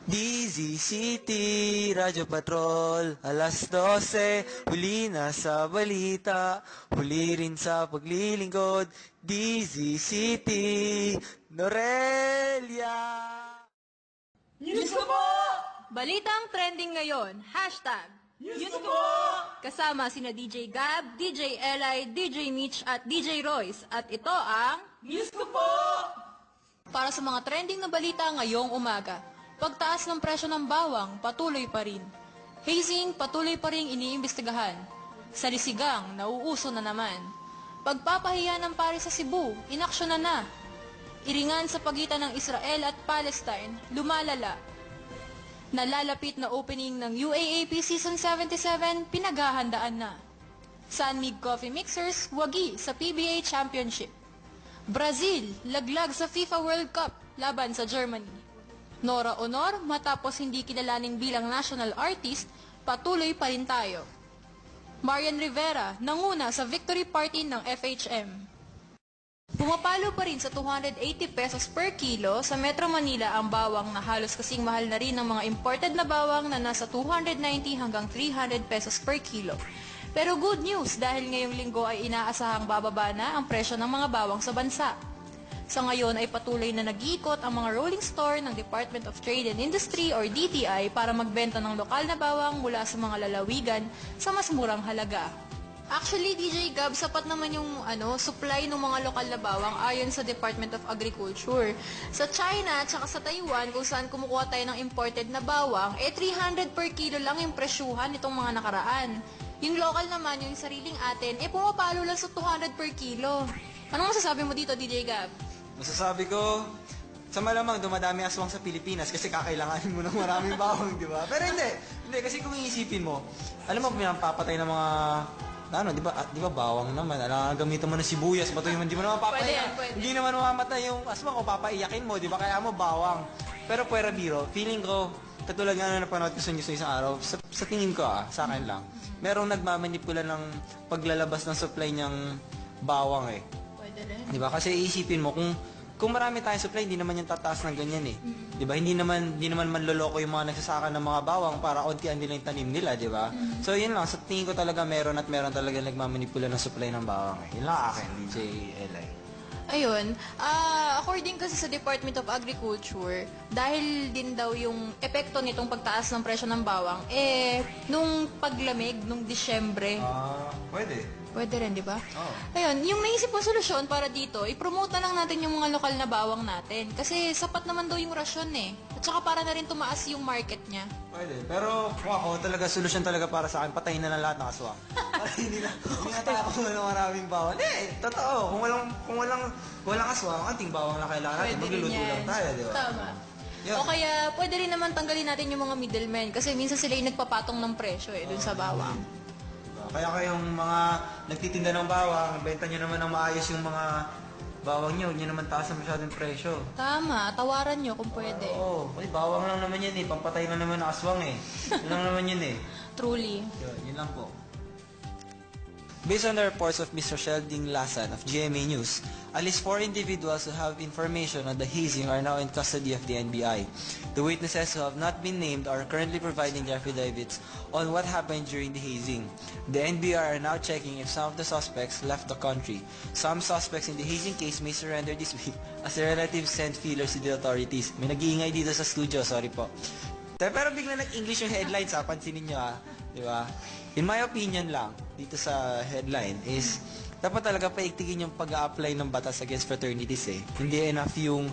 DZ City, Radyo Patrol, alas 12, huli na sa balita, huli rin sa paglilingkod, DZ City, Norelia! News ko po! Balitang trending ngayon, hashtag News ko po! kasama sina DJ Gab, DJ Eli, DJ Mitch at DJ Royce. At ito ang News ko po! para sa mga trending na balita ngayong umaga. Pagtaas ng presyo ng bawang, patuloy pa rin. Hazing, patuloy pa rin iniimbestigahan. Salisigang, nauuso na naman. Pagpapahiya ng Paris sa Cebu, inaksyonan na. Iringan sa pagitan ng Israel at Palestine, lumalala. Nalalapit na opening ng UAAP Season 77, pinaghahandaan na. Sanmig Coffee Mixers, wagi sa PBA Championship. Brazil, laglag sa FIFA World Cup, laban sa Germany. Nora Honor, matapos hindi kilalaning bilang national artist, patuloy pa rin tayo. Marian Rivera, nanguna sa victory party ng FHM. Pumapalo pa rin sa 280 pesos per kilo sa Metro Manila ang bawang na halos kasing mahal na rin ng mga imported na bawang na nasa 290 hanggang 300 pesos per kilo. Pero good news dahil ngayong linggo ay inaasahang bababa na ang presyo ng mga bawang sa bansa. Sa ngayon ay patuloy na nag-iikot ang mga rolling store ng Department of Trade and Industry or DTI para magbenta ng lokal na bawang mula sa mga lalawigan sa mas murang halaga. Actually, DJ Gab, sapat naman yung supply ng mga lokal na bawang ayon sa Department of Agriculture. Sa China at saka sa Taiwan, kung saan kumukuha tayo ng imported na bawang, 300 per kilo lang yung presyuhan nitong mga nakaraan. Yung local naman, yung sariling atin, pumapalo lang sa 200 per kilo. Anong masasabi mo dito, DJ Gab? Masasabi ko, sa malamang dumadami aswang sa Pilipinas kasi kakailanganin mo ng maraming bawang, di ba? Pero hindi kasi kung iisipin mo, alam mo, pinapapatay ng mga, di ba bawang naman, gamitin mo ng sibuyas, batuhin mo, hindi mo naman papatay. Pwede. Hindi naman mamamatay yung aswang o papaiyakin mo, di ba? Kaya mo bawang. Pero puwera biro, feeling ko, katulad nga na napanood ko sa news isang araw, sa tingin ko sa akin lang, merong nagmamanipula ng paglalabas ng supply niyang bawang eh. Di ba? Kasi iisipin mo, kung marami tayong supply, hindi naman yung tataas ng ganyan eh. Di ba? Hindi naman manloloko yung mga nagsasaka ng mga bawang para ontian nila yung tanim nila, di ba? So, yun lang. Sa tingin ko talaga meron talaga nagmamanipula ng supply ng bawang eh. Yun lang akin, DJ Eli. Ayun, according kasi sa Department of Agriculture, dahil din daw yung epekto nitong pagtaas ng presyo ng bawang, nung paglamig, nung Disyembre, pwede rin, di ba? Oo. Ayun, yung naisip ko solusyon para dito, i-promote na lang natin yung mga lokal na bawang natin. Kasi sapat naman daw yung rasyon eh. At saka para na rin tumaas yung market niya. Pwede. Pero kung ako, solusyon talaga para sa akin, patayin na lang lahat ng aswang. Para hindi na tayo kung ng maraming bawang. Hindi, totoo. Kung walang aswang, anting bawang lang kailangan natin. Pwede rin Magluluto yan. lang tayo, di ba? Tama. Yun. O kaya, pwede rin naman tanggalin natin yung mga middlemen. Kasi minsan sila yung nagpapatong ng presyo dun sa bawang. Kaya kayong mga nagtitinda ng bawang, benta nyo naman ng maayos yung mga bawang nyo, huwag nyo naman taas na masyadong presyo. Tama, tawaran nyo kung pwede. Oo, bawang lang naman yan eh, pampatay lang naman ng aswang eh. Yun lang naman yun eh. Truly. Yun lang po. Based on the reports of Mr. Sheldon Lasan of GMA News, at least 4 individuals who have information on the hazing are now in custody of the NBI. The witnesses who have not been named are currently providing their affidavits on what happened during the hazing. The NBI are now checking if some of the suspects left the country. Some suspects in the hazing case may surrender this week as their relatives sent feelers to the authorities. May nag-iingay dito sa studio, sorry po. Pero bigla nag-English yung headlines pansinin nyo di ba? In my opinion lang, dito sa headline is, dapat talaga paigtigin yung pag-a-apply ng batas against fraternities eh. Hindi enough yung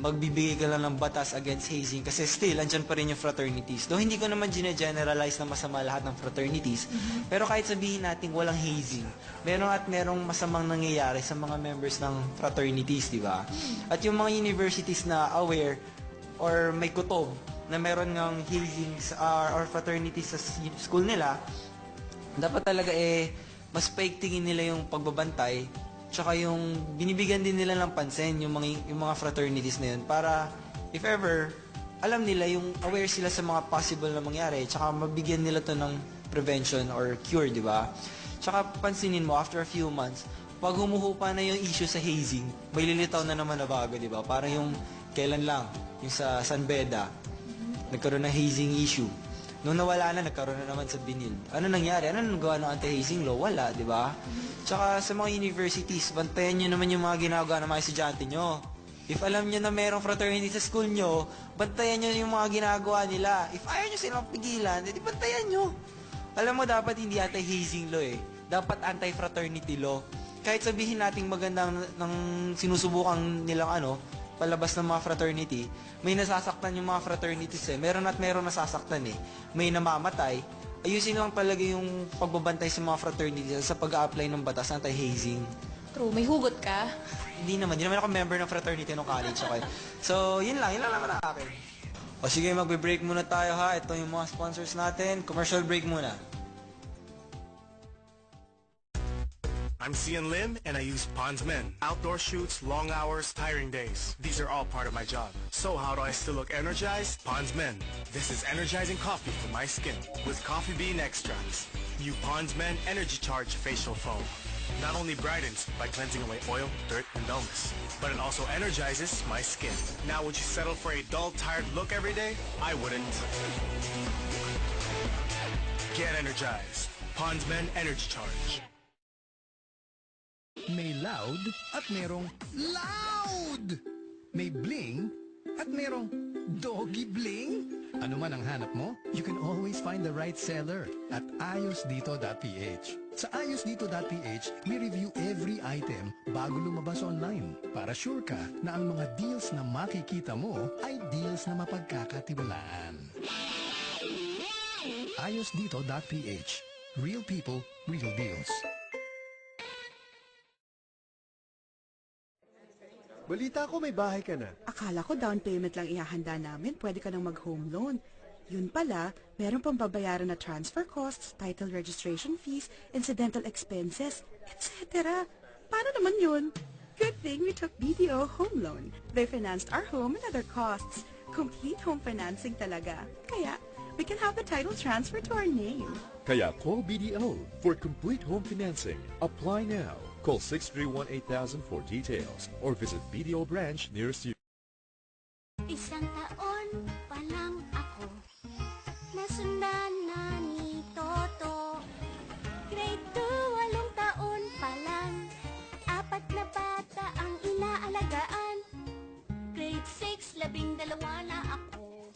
magbibigay ka lang ng batas against hazing kasi still, andyan pa rin yung fraternities. Though hindi ko naman gine-generalize na masama lahat ng fraternities, pero kahit sabihin natin walang hazing, merong masamang nangyayari sa mga members ng fraternities, di ba? At yung mga universities na aware or may kutob na meron ng hazing or fraternities sa school nila, dapat talaga mas paigtingin nila yung pagbabantay tsaka yung binibigyan din nila ng pansin yung mga fraternities na yun para if ever alam nila yung aware sila sa mga possible na mangyari tsaka mabigyan nila to ng prevention or cure, di ba? Tsaka pansinin mo after a few months pag humuhupa na yung issue sa hazing may lilitaw na naman na bago, di ba? Parang yung kailan lang yung sa San Beda nagkaroon ng hazing issue. Nung nawala na, nagkaroon na naman sa Binil. Ano nangyari? Ano nang gawa ng anti-hazing law? Wala, di ba? Tsaka sa mga universities, bantayan nyo naman yung mga ginagawa ng mga estudyante nyo. If alam nyo na merong fraternity sa school nyo, bantayan nyo yung mga ginagawa nila. If ayaw nyo silang pigilan, edi bantayan nyo. Alam mo, dapat hindi anti-hazing law eh. Dapat anti-fraternity law. Kahit sabihin nating magandang ng sinusubukan nilang palabas ng mga fraternity, may nasasaktan yung mga fraternities eh. Meron at meron nasasaktan eh. May namamatay. Ayusin lang talaga yung pagbabantay sa mga fraternities sa pag-a-apply ng batas anti-hazing. True, may hugot ka? Hindi naman ako member ng fraternity ng college. Okay? So, yun lang naman ang akin. O sige, magbe-break muna tayo ha. Ito yung mga sponsors natin. Commercial break muna. I'm Cian Lim, and I use Pond's Men. Outdoor shoots, long hours, tiring days. These are all part of my job. So how do I still look energized? Pond's Men. This is energizing coffee for my skin with coffee bean extracts. New Pond's Men Energy Charge Facial Foam. Not only brightens by cleansing away oil, dirt, and dullness, but it also energizes my skin. Now would you settle for a dull, tired look every day? I wouldn't. Get energized. Pond's Men Energy Charge. May loud at merong loud! May bling at merong doggy bling? Ano man ang hanap mo, you can always find the right seller at ayosdito.ph. Sa ayosdito.ph, we review every item bago lumabas online para sure ka na ang mga deals na makikita mo ay deals na mapagkakatiwalaan. ayosdito.ph. Real people, real deals. Balita ko may bahay ka na. Akala ko down payment lang ihahanda namin, pwede ka nang mag-home loan. Yun pala, meron pang babayaran na transfer costs, title registration fees, incidental expenses, etc. Paano naman yun? Good thing we took BDO Home Loan. They financed our home and other costs. Complete home financing talaga. Kaya, we can have the title transferred to our name. Kaya call BDO for complete home financing. Apply now. Call 631-8000 for details or visit BDO branch nearest you. Isang taon pa lang ako, nasundan na ni Toto. Grade 2, 8 taon pa lang, 4 na bata ang inaalagaan. Grade 6, 12 na ako,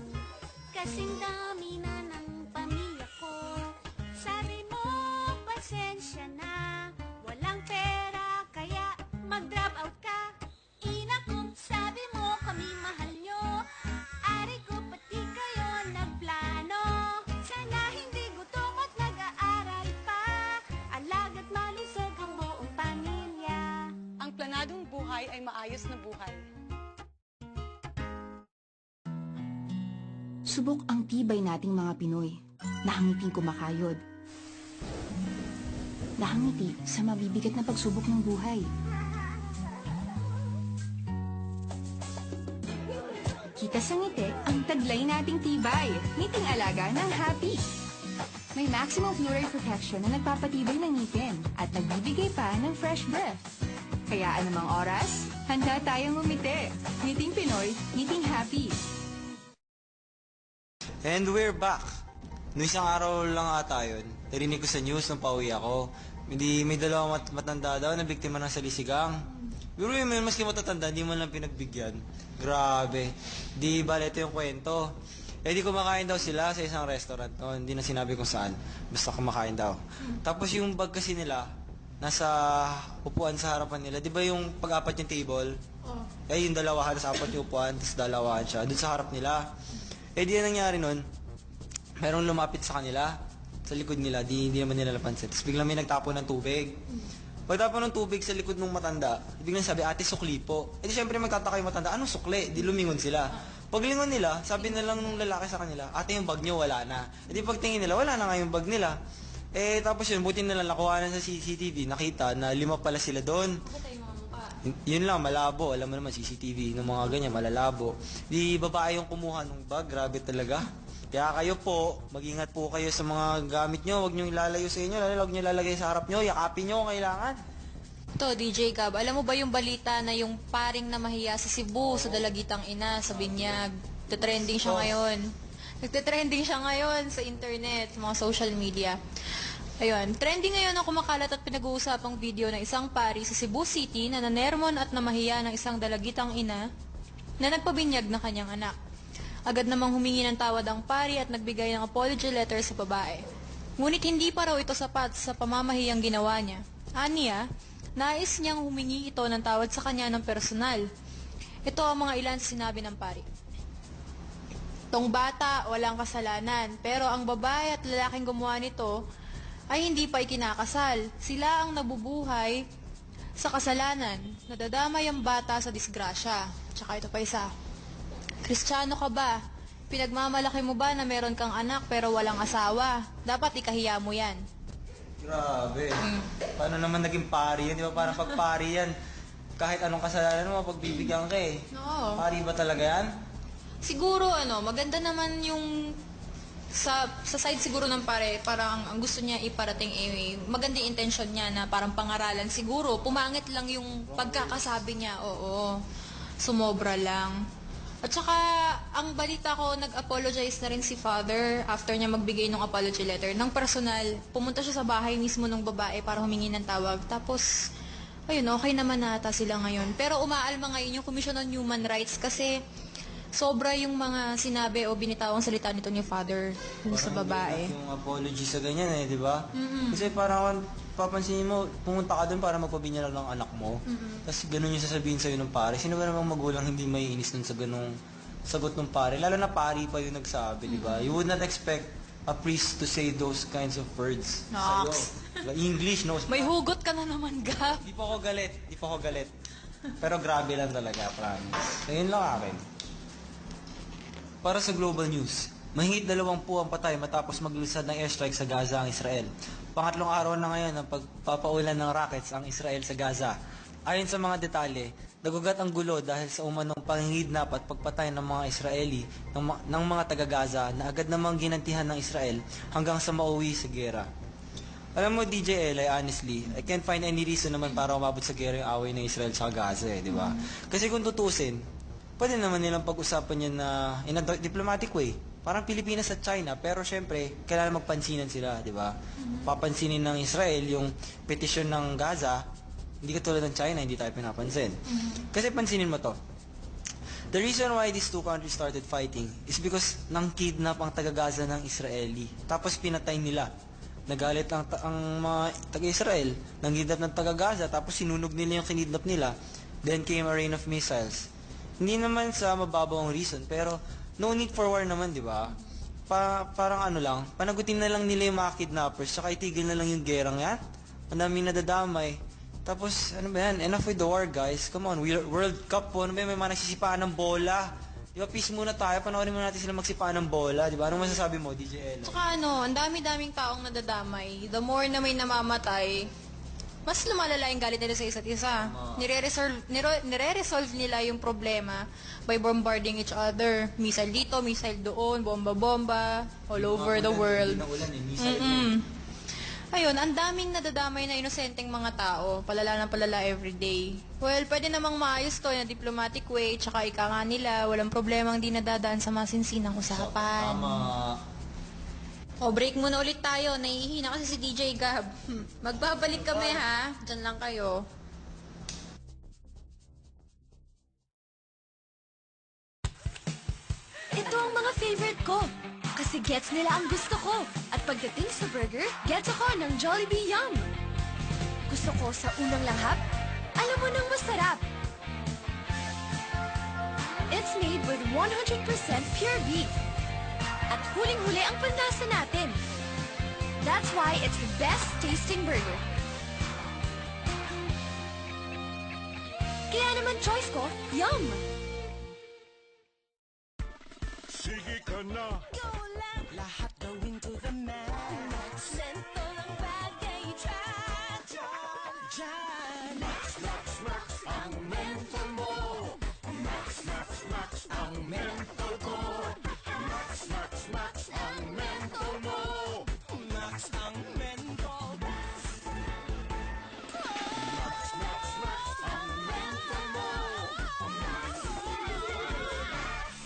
kasing dami na ng pamilya ko. Sabi mo, pasensya na, walang pera, kaya mag-drop out ka. Ina ko, sabi mo, kami mahal nyo. Ari ko, pati kayo nagplano. Sana hindi gutom at nag-aaral pa. Alaga't malusog ang buong pamilya. Ang planadong buhay ay maayos na buhay. Subok ang tibay nating mga Pinoy. Nahangiting kumakayod. Nakangiti sa mabibigat na pagsubok ng buhay. Kita sa ngiti ang taglay nating tibay. Ngiting alaga ng happy. May maximum fluoride protection na nagpapatibay ng ngipin at nagbibigay pa ng fresh breath. Kaya anumang oras, handa tayong umiti. Ngiting Pinoy, ngiting happy. And we're back. Noong isang araw lang ata yun, narinig ko sa news nung pauwi ako. May dalawang matanda daw na biktima ng salisigang. Pero yun, maski matatanda, di man lang pinagbigyan. Grabe. Di bale, ito yung kwento. Di kumakain daw sila sa isang restaurant. No? Hindi na sinabi kung saan. Basta kumakain daw. Tapos yung bag kasi nila, nasa upuan sa harapan nila. Di ba yung pag-apat yung table? Yung dalawahan, tapos apat yung upuan, tapos dalawahan siya. Doon sa harap nila. Di yan nangyari nun. Merong lumapit sa kanila, sa likod nila, di naman nila napansin. Tapos biglang may nagtapo ng tubig. Pagtapo ng tubig sa likod ng matanda, biglang sabi, ate, sukli po. Di syempre magtataka yung matanda, anong sukli? Di lumingon sila. Paglingon nila, sabi na lang nung lalaki sa kanila, ate, yung bag nyo wala na. Di pagtingin nila, wala na nga yung bag nila. Tapos yun, buti na lang nakuha sa CCTV, nakita na 5 pala sila doon. Yun lang, malabo. Alam mo naman, CCTV, ng mga ganyan, malalabo. Di babae yung kumuha ng bag, grabe talaga. Kaya kayo po, mag-ingat po kayo sa mga gamit nyo. Huwag nyo ilalayo sa inyo, huwag nyo ilalagay sa harap nyo. Yakapin nyo kung kailangan. To, DJ Gab, alam mo ba yung balita na yung paring na mahiya sa Cebu, sa dalagitang ina, sa Binyag, trending siya ngayon? Nagte-trending siya ngayon sa internet, sa mga social media. Ayun, trending ngayon ang kumakalat at pinag-uusapang video ng isang pari sa Cebu City na nanermon at namahiya ng isang dalagitang ina na nagpabinyag ng kanyang anak. Agad namang humingi ng tawad ang pari at nagbigay ng apology letter sa babae. Ngunit hindi pa raw ito sapat sa pamamahiyang ginawa niya. Aniya, nais niyang humingi ito ng tawad sa kanya ng personal. Ito ang mga ilan sa sinabi ng pari. Tong bata, walang kasalanan, pero ang babae at lalaking gumawa nito ay hindi pa ikinakasal. Sila ang nabubuhay sa kasalanan. Nadadamay ang bata sa disgrasya. Tsaka ito pa isa. Kristiyano ka ba? Pinagmamalaki mo ba na meron kang anak pero walang asawa? Dapat ikahiya mo yan. Grabe. Paano naman naging pari yan? Di ba parang pagpari yan? Kahit anong kasalanan mo, pagbibigyan ka eh. Oo. Pari ba talaga yan? Siguro, maganda naman yung sa side siguro ng pare, parang ang gusto niya iparating magandang intention niya na parang pangaralan. Siguro, pumangit lang yung pagkakasabi niya. Oo, sumobra lang. At saka, ang balita ko, nag-apologize na rin si father after niya magbigay ng apology letter. Ng personal, pumunta siya sa bahay mismo ng babae para humingi ng tawag. Tapos, ayun, okay naman nata sila ngayon. Pero umaalma ngayon yung Commission on Human Rights kasi sobra yung mga sinabi o binitawang salita nito ni father dun sa babae. Yung apology sa ganyan eh, di ba? Kasi parang papansinin mo, pumunta ka dun para magpabinyag ng anak mo. Tapos ganun yung sasabihin sa'yo ng pare. Sino ba namang magulang hindi maiinis dun sa ganung sagot ng pare? Lalo na pari pa yung nagsabi, di ba? You would not expect a priest to say those kinds of words sa'yo. Diba? English, no? May hugot ka na naman, Gab. Di pa ako galit. Pero grabe lang talaga, promise. So, yun lang akin. Para sa Global News, mahigit 20 ang patay matapos maglusad ng airstrike sa Gaza ang Israel. Pangatlong araw na ngayon ang pagpapaulan ng rockets ang Israel sa Gaza. Ayon sa mga detalye, nagugat ang gulo dahil sa umanong panghihidnap at pagpatay ng mga Israeli ng mga taga-Gaza na agad namang ginantihan ng Israel hanggang sa mauwi sa gera. Alam mo, DJ Eli, honestly, I can't find any reason naman para umabot sa gera yung away ng Israel sa Gaza, di ba? Kasi kung tutusin, pwede naman nilang pag-usapan yan na in a diplomatic way. Parang Pilipinas at China, pero syempre, kailangan magpansinan sila, di ba? Papansinin ng Israel yung petisyon ng Gaza, hindi katulad ng China, hindi tayo pinapansin. Kasi pansinin mo to. The reason why these two countries started fighting is because nang kidnap ang taga-Gaza ng Israeli. Tapos pinatay nila. Nagalit ang mga taga-Israel, nang kidnap ng taga-Gaza, tapos sinunog nila yung kinidnap nila. Then came a rain of missiles. Hindi naman sa mababawang reason, pero no need for war naman, di ba? Parang ano lang, panagutin na lang nila yung mga kidnappers, tsaka itigil na lang yung gerang yan. Ang daming nadadamay. Tapos, ano ba yan? Enough with the war, guys. Come on, World Cup po. Ano ba yan? May mga nagsisipaan ng bola. Di ba, peace muna tayo. Panoorin muna natin sila magsipaan ng bola. Di ba? Anong masasabi mo, DJ Ella? Tsaka ang dami-daming taong nadadamay. The more na may namamatay, mas lumalala yung galit nila sa isa't isa. Nire-resolve nila yung problema by bombarding each other. Missile dito, missile doon, bomba-bomba, all over the world. Ayun, ang daming nadadamay na inosenteng mga tao, palala ng palala everyday. Well, pwede namang maayos to na diplomatic way, tsaka ika nga nila, walang problemang di nadadaan sa masinsinang usapan. O, break muna ulit tayo. Nahihina kasi si DJ Gab. Magbabalik kami ha. Diyan lang kayo. Ito ang mga favorite ko. Kasi gets nila ang gusto ko. At pagdating sa burger, gets ako ng Jollibee Yum. Gusto ko sa unang langhap, alam mo nang masarap. It's made with 100% pure beef. At huling-huli ang panlasa natin. That's why it's the best tasting burger. Kaya naman choice ko, Yum! Sige ka na! Lahat gawin to the max. Mento ang bagay, try. Max, max, max ang mental mo! Max, max, max ang mental ko! Max, max, max ang mental mo! Max ang mental mo! Max, max, max ang mental mo!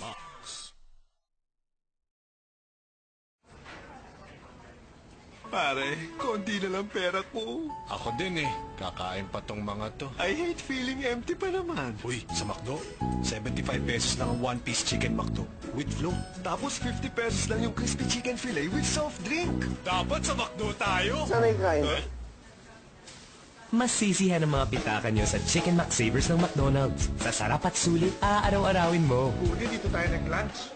Max! Pare, konti na lang pera ko. Ako din eh. Kakain pa tong mga to. I hate feeling empty pa naman. Uy, sa McDo, 75 pesos lang ang one-piece chicken McDo with flow. Tapos 50 pesos lang yung crispy chicken fillet with soft drink. Dapat sa McDo tayo. Sanay kain. Masisihan ang mga pitaka nyo sa Chicken McSavers ng McDonald's. Sa sarap at sulit, aaraw-arawin mo. Kundi dito tayo nag-lunch.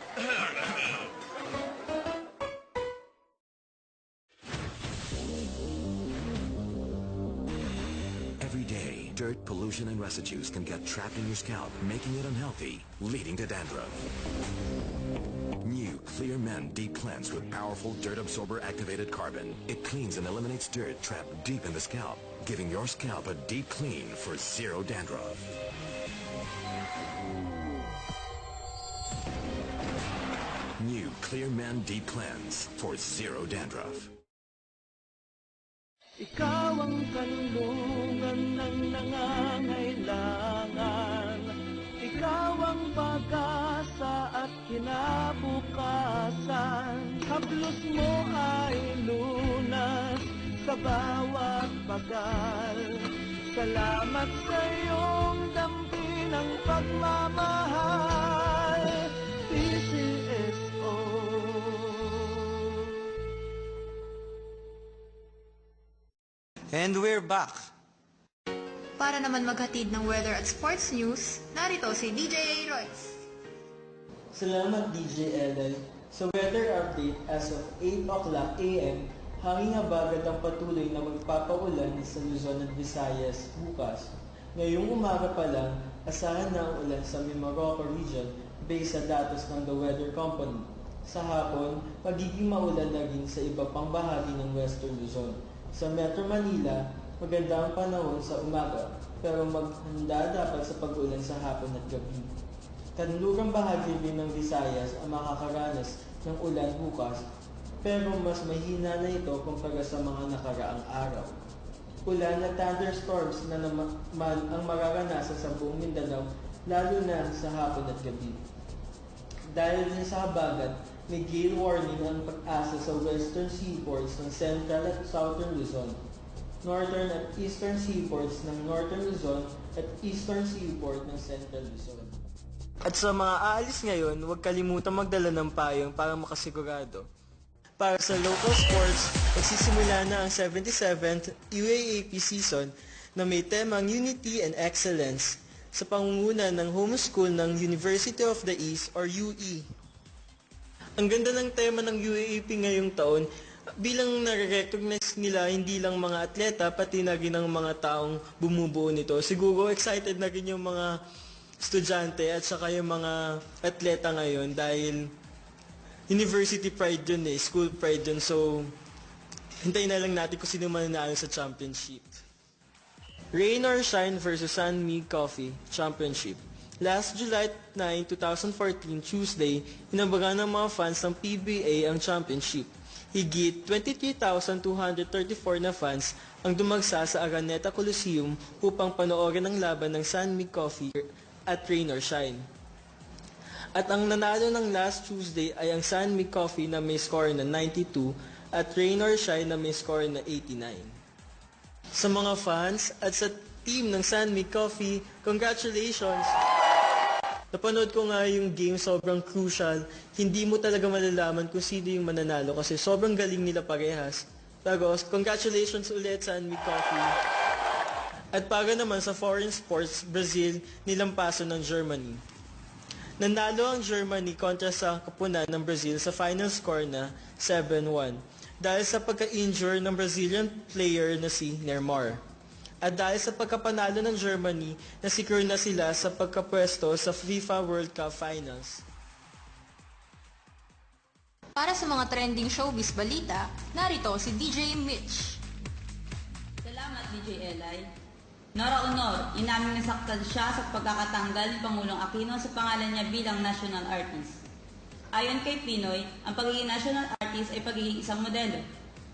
Every day, dirt, pollution, and residues can get trapped in your scalp, making it unhealthy, leading to dandruff. New Clear Men Deep Cleanse with powerful dirt absorber activated carbon. It cleans and eliminates dirt trapped deep in the scalp, giving your scalp a deep clean for zero dandruff. New Clear Men Deep Cleanse for zero dandruff. Ikaw ang kanlungan ng nangangailangan. Ikaw ang pag-asa at kinabukasan. Haplos mo ay lunas sa bawat bagal. Salamat sa iyong dampi ng pagmamahal. PCSO. And we're back. Para naman maghatid ng weather at sports news, narito si DJ Royce. Salamat DJ Ellen. Sa weather update as of 8 o'clock AM, hanging habagat ang patuloy na magpapaulan sa Luzon at Visayas bukas. Ngayong umaga pa lang, asahan na ang ulan sa Mimaropa region based sa datos ng The Weather Company. Sa hapon, magiging maulan na rin sa iba pang bahagi ng Western Luzon. Sa Metro Manila, maganda ang panahon sa umaga, pero maghanda dapat sa pag-ulan sa hapon at gabi. Kanlurang bahagi rin ng Visayas ang makakaranas ng ulan bukas, pero mas mahina na ito kumpara sa mga nakaraang araw. Ulan at thunderstorms na naman ang mararanasan sa buong Mindanao, lalo na sa hapon at gabi. Dahil din sa habagat, may gale warning ang pag-asa sa western seaports ng Central at Southern Luzon, Northern at Eastern seaports ng Northern Luzon at Eastern seaport ng Central Luzon. At sa mga aalis ngayon, huwag kalimutan magdala ng payong para makasigurado. Para sa local sports, magsisimula na ang 77th UAAP season na may temang Unity and Excellence sa pangunguna ng home school ng University of the East or UE. Ang ganda ng tema ng UAAP ngayong taon bilang nare-recognize nila hindi lang mga atleta pati na rin ang mga taong bumubuo nito. Siguro excited na rin yung mga estudyante at saka yung mga atleta ngayon dahil university pride yun school pride yun. So, hintayin na lang natin kung sino mananalo sa championship. Rain or Shine versus Sunmi Coffee Championship. Last July 9, 2014, Tuesday, inabagan ng mga fans ng PBA ang championship. Higit 23,234 na fans ang dumagsa sa Araneta Coliseum upang panoorin ang laban ng Sunmi Coffee at Rain or Shine. At ang nanalo ng last Tuesday ay ang Sunmi Coffee na may score na 92 at Rain or Shine na may score na 89. Sa mga fans at sa team ng Sunmi Coffee, congratulations! Napanood ko nga yung game, sobrang crucial. Hindi mo talaga malalaman kung sino yung mananalo kasi sobrang galing nila parehas. Tapos, congratulations ulit Sunmi Coffee. At para naman sa foreign sports, Brazil nilampaso ng Germany. Nanalo ang Germany kontra sa kapunan ng Brazil sa final score na 7-1 dahil sa pagka-injure ng Brazilian player na si Neymar. At dahil sa pagkapanalo ng Germany, na-secure na sila sa pagkapwesto sa FIFA World Cup Finals. Para sa mga trending showbiz balita, narito si DJ Mitch. Salamat DJ Eli. Nora Honor, inaming nasaktan siya sa pagkakatanggal ni Pangulong Aquino sa pangalan niya bilang national artist. Ayon kay Pinoy, ang pagiging national artist ay pagiging isang modelo.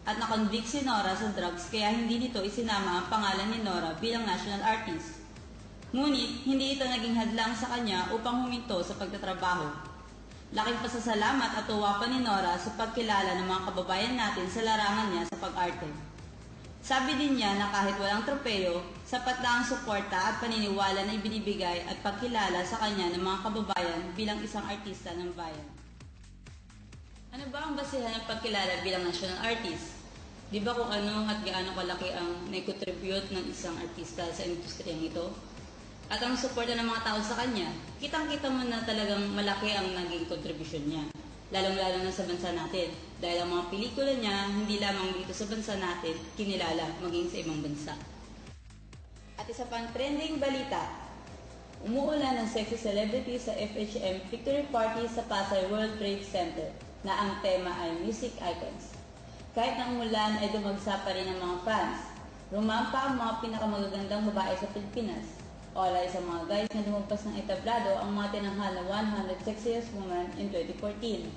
At nakonvict si Nora sa drugs kaya hindi nito isinama ang pangalan ni Nora bilang national artist. Ngunit, hindi ito naging hadlang sa kanya upang huminto sa pagtatrabaho. Laking pasasalamat at tuwa pa ni Nora sa pagkilala ng mga kababayan natin sa larangan niya sa pag-arte. Sabi din niya na kahit walang tropeyo, sapat lang ang suporta at paniniwala na ibinibigay at pagkilala sa kanya ng mga kababayan bilang isang artista ng bayan. Ano ba ang basihan ng pagkilala bilang national artist? Di ba kung ano at gaano kalaki ang nai-contribute ng isang artista sa industriyang ito? At ang suporta ng mga tao sa kanya, kitang-kita mo na talagang malaki ang naging kontribusyon niya. Lalong-lalo na sa bansa natin. Dahil ang mga pelikula niya, hindi lamang dito sa bansa natin, kinilala maging sa ibang bansa. At isa pang trending balita, umuulan ng sexy celebrity sa FHM Victory Party sa Pasay World Trade Center na ang tema ay Music Icons. Kahit na umulan ay dumagsa pa rin ang mga fans. Rumampa ang mga pinakamagagandang babae sa Pilipinas. Olay sa mga guys na lumagpas ng etablado ang mga tinanghal na 100 Sexiest Woman in 2014.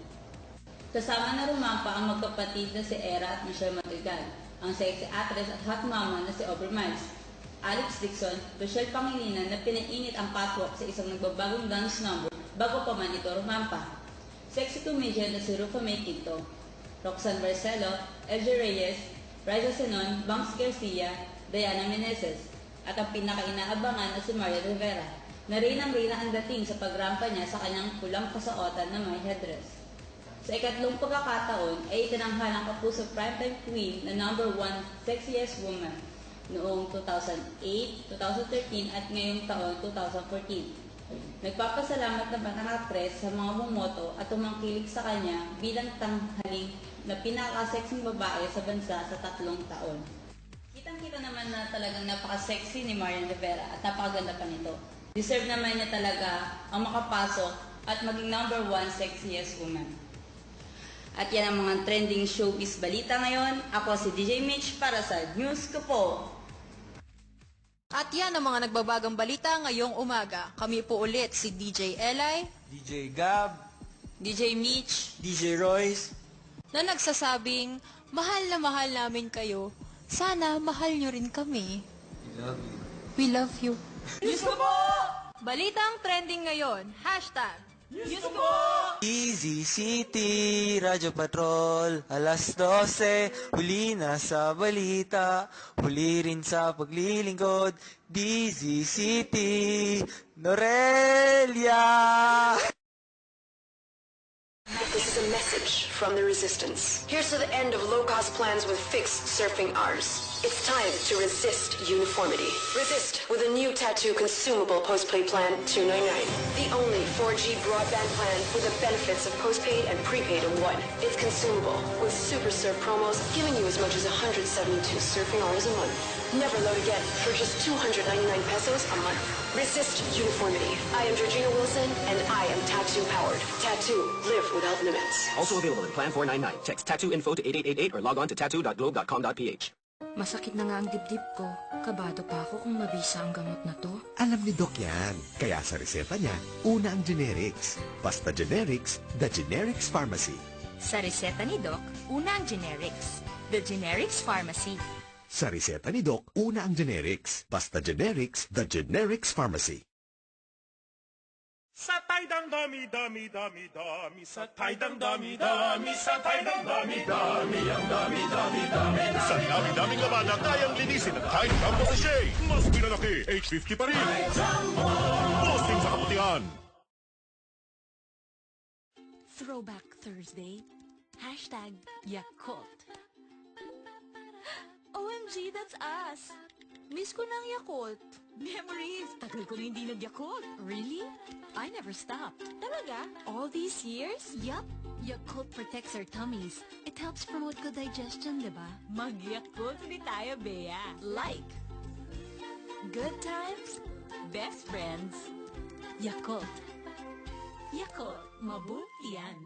Kasama na rumampa ang magkapatid na si Era at Michelle Madrigal, ang sexy actress at hot mama na si Aubrey Miles, Alex Dixon, Rochelle Pangilinan na pinainit ang catwalk sa isang nagbabagong dance number bago pa man ito rumampa, sexy comedian na si Rufa May Quinto, Roxanne Barcelo, LJ Reyes, Raisa Senon, Banks Garcia, Diana Meneses, at ang pinaka-inaabangan na si Maria Rivera, na rinang-rina ang dating sa pagrampa niya sa kanyang pulang kasuotan na may headdress. Sa ikatlong pagkakataon ay itinanghal ang kapuso primetime queen na #1 sexiest woman noong 2008, 2013 at ngayong taon 2014. Nagpapasalamat naman ang aktres sa mga bumoto at tumangkilik sa kanya bilang tanghaling na pinaka-sexing babae sa bansa sa 3 taon. Kitang-kita naman na talagang napaka-sexy ni Marian Rivera at napakaganda pa nito. Deserve naman niya talaga ang makapasok at maging #1 sexiest woman. At yan ang mga trending showbiz balita ngayon. Ako si DJ Mitch para sa News ko po. At yan ang mga nagbabagang balita ngayong umaga. Kami po ulit si DJ Eli, DJ Gab, DJ Mitch, DJ Royce, na nagsasabing, mahal na mahal namin kayo. Sana mahal nyo rin kami. We love you. News ko po! Balitang trending ngayon. Hashtag News ko po! Easy City, Radyo Patrol, alas 12, huli na sa balita, huli rin sa paglilingkod, Busy City, Norelia! This is a message from the resistance. Here's to the end of low-cost plans with fixed surfing hours. It's time to resist uniformity. Resist with a new tattoo consumable postpaid plan $299. The only 4G broadband plan with the benefits of postpaid and prepaid in one. It's consumable with super surf promos giving you as much as 172 surfing hours a month. Never load again for just 299 pesos a month. Resist uniformity. I am Georgina Wilson and I am tattoo powered. Tattoo, live without limits. Also available in Plan 499. Text tattoo info to 8888 or log on to tattoo.globe.com.ph. Masakit na nga ang dibdib ko. Kabado pa ako kung mabisa ang gamot na to. Alam ni Doc yan. Kaya sa reseta niya, una ang generics. Basta generics, the Generics Pharmacy. Sa reseta ni Doc, una ang generics. The Generics Pharmacy. Sa reseta ni Doc, una ang generics. Basta generics, the Generics Pharmacy. Sa taydang dami, dami, dami, dami. Sa taydang dami, dami. Sa taydang dami, dami. Ang dami, dami, dami. Sa dinami-daming laman na kayang linisin at kahit kampo sa Shea. Mas pinalaki, H50 pa rin. Posting sa kaputihan. Throwback Thursday. Hashtag Yakult. OMG, that's us. Miss ko ng Yakult. Memories. Tagal ko na hindi nag-Yakult. Really? I never stopped. Talaga? All these years? Yup. Yakult protects our tummies. It helps promote good digestion, diba? Mag-Yakult hindi tayo, Bea. Like. Good times. Best friends. Yakult. Yakult. Mabuti yan.